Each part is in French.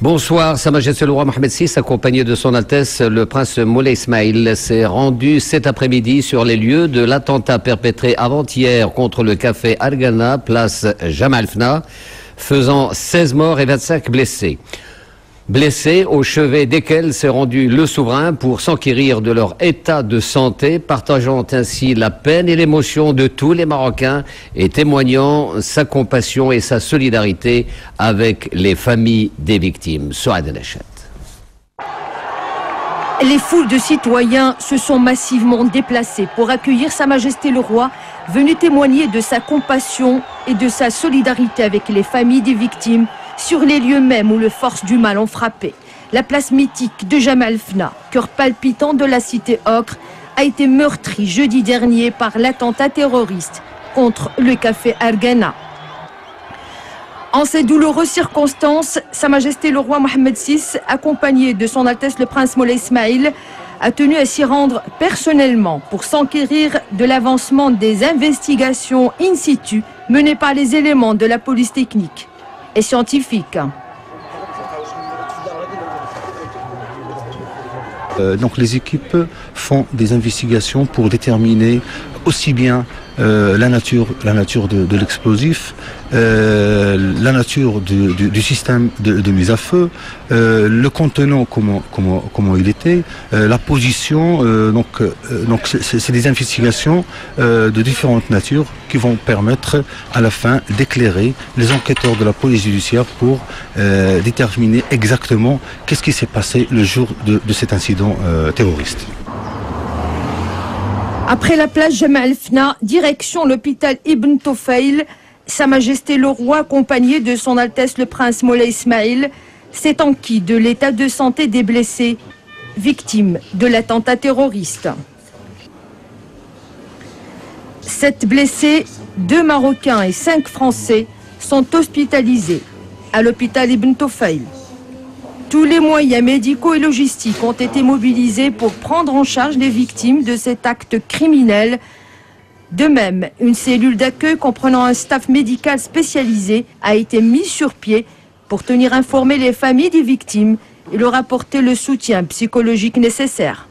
Bonsoir, Sa Majesté le roi Mohamed VI, accompagné de son Altesse le prince Moulay Ismail, s'est rendu cet après-midi sur les lieux de l'attentat perpétré avant-hier contre le café Argana, place Jamal Fna, faisant 16 morts et 25 blessés. Blessés, au chevet desquels s'est rendu le souverain pour s'enquérir de leur état de santé, partageant ainsi la peine et l'émotion de tous les Marocains et témoignant sa compassion et sa solidarité avec les familles des victimes. Souad El-Achat. Les foules de citoyens se sont massivement déplacées pour accueillir Sa Majesté le Roi, venu témoigner de sa compassion et de sa solidarité avec les familles des victimes sur les lieux mêmes où les forces du mal ont frappé. La place mythique de Jamal Fna, cœur palpitant de la cité ocre, a été meurtrie jeudi dernier par l'attentat terroriste contre le café Argana. En ces douloureuses circonstances, Sa Majesté le Roi Mohamed VI, accompagné de son Altesse le Prince Moulay Ismail, a tenu à s'y rendre personnellement pour s'enquérir de l'avancement des investigations in situ menées par les éléments de la police technique et scientifique. Donc les équipes font des investigations pour déterminer aussi bien la nature de l'explosif, la nature du système de mise à feu, le contenant comment il était, la position. Donc c'est des investigations de différentes natures qui vont permettre à la fin d'éclairer les enquêteurs de la police judiciaire pour déterminer exactement qu'est-ce qui s'est passé le jour de cet incident terroriste. Après la place Jamal Fna, direction l'hôpital Ibn Tufayl, Sa Majesté le Roi, accompagné de son Altesse le Prince Moulay Ismail, s'est enquis de l'état de santé des blessés, victimes de l'attentat terroriste. 7 blessés, 2 Marocains et 5 Français, sont hospitalisés à l'hôpital Ibn Tufayl. Tous les moyens médicaux et logistiques ont été mobilisés pour prendre en charge les victimes de cet acte criminel. De même, une cellule d'accueil comprenant un staff médical spécialisé a été mise sur pied pour tenir informées les familles des victimes et leur apporter le soutien psychologique nécessaire.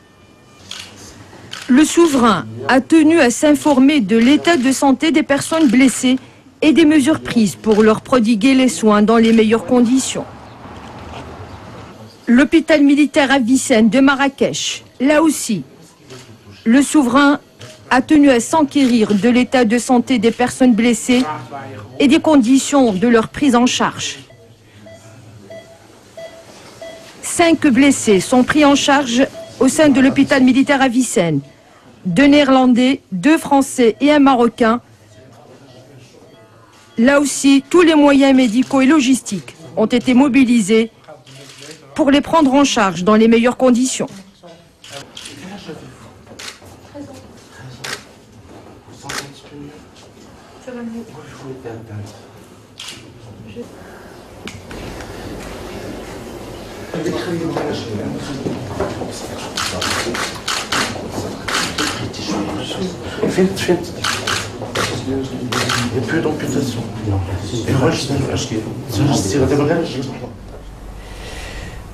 Le souverain a tenu à s'informer de l'état de santé des personnes blessées et des mesures prises pour leur prodiguer les soins dans les meilleures conditions. L'hôpital militaire Avicenne de Marrakech, là aussi, le souverain a tenu à s'enquérir de l'état de santé des personnes blessées et des conditions de leur prise en charge. 5 blessés sont pris en charge au sein de l'hôpital militaire Avicenne. 2 Néerlandais, 2 Français et 1 Marocain. Là aussi, tous les moyens médicaux et logistiques ont été mobilisés pour les prendre en charge dans les meilleures conditions.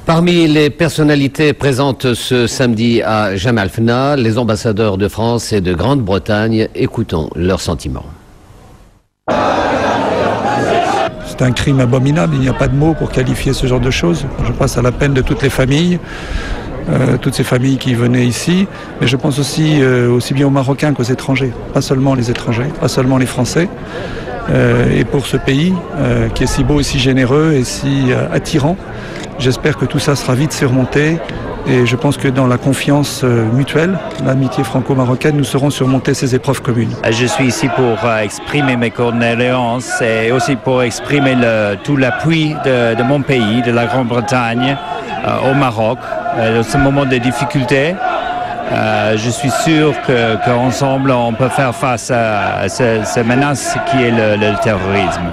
Parmi les personnalités présentes ce samedi à Jamal Fna, les ambassadeurs de France et de Grande-Bretagne, écoutons leurs sentiments. C'est un crime abominable, il n'y a pas de mots pour qualifier ce genre de choses. Je pense à la peine de toutes les familles, toutes ces familles qui venaient ici, mais je pense aussi bien aux Marocains qu'aux étrangers, pas seulement les étrangers, pas seulement les Français. Et pour ce pays qui est si beau et si généreux et si attirant, j'espère que tout ça sera vite surmonté et je pense que dans la confiance mutuelle, l'amitié franco-marocaine, nous saurons surmonter ces épreuves communes. Je suis ici pour exprimer mes condoléances et aussi pour exprimer tout l'appui de mon pays, de la Grande-Bretagne, au Maroc, dans ce moment de difficulté. Je suis sûr qu'ensemble on peut faire face à cette menace qui est le terrorisme.